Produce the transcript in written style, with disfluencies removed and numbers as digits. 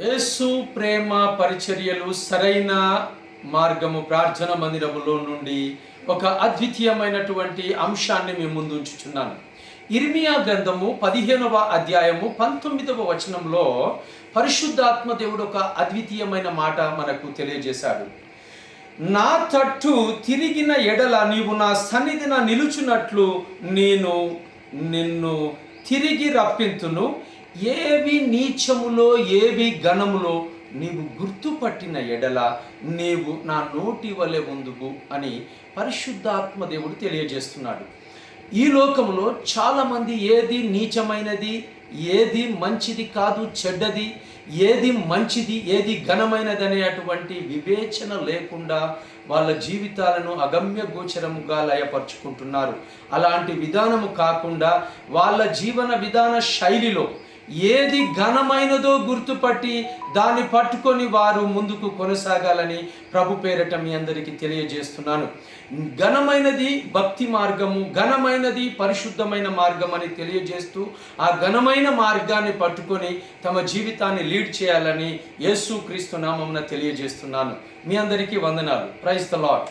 యేసు ప్రేమ పరిచర్యలు సరైన మార్గము ప్రార్థన మందిరములో నుండి ఒక అద్వితీయమైనటువంటి అంశాన్ని మీ ముందు ఉంచుచున్నాను. ఇర్మియా గ్రంథము 15వ అధ్యాయము 19వ వచనంలో పరిశుద్ధాత్మ దేవుడు ఒక అద్వితీయమైన మాట మనకు తెలియజేశాడు. నా తట్టు తిరిగిన ఎడల నీవు నా సన్నిధిన నిలుచున్నట్లు నేను నిన్ను తిరిగి రప్పింతును. ఏవి నీచములో ఏవి ఘనములో నీవు గుర్తుపట్టిన ఎడల నీవు నా నోటి వలె ఉందువు అని పరిశుద్ధాత్మ దేవుడు తెలియజేస్తున్నాడు. ఈ లోకంలో చాలామంది ఏది నీచమైనది, ఏది మంచిది కాదు, చెడ్డది, ఏది మంచిది, ఏది ఘనమైనది అనేటువంటి వివేచన లేకుండా వాళ్ళ జీవితాలను అగమ్య గోచరముగా లయపరుచుకుంటున్నారు. అలాంటి విధానము కాకుండా వాళ్ళ జీవన విధాన శైలిలో ఏది ఘనమైనదో గుర్తుపట్టి దాన్ని పట్టుకొని వారు ముందుకు కొనసాగాలని ప్రభు పేరట మీ అందరికీ తెలియజేస్తున్నాను. ఘనమైనది భక్తి మార్గము, ఘనమైనది పరిశుద్ధమైన మార్గం అని తెలియజేస్తూ ఆ ఘనమైన మార్గాన్ని పట్టుకొని తమ జీవితాన్ని లీడ్ చేయాలని యేసు క్రీస్తు నామమున తెలియజేస్తున్నాను. మీ అందరికీ వందనాలు. Praise the lord.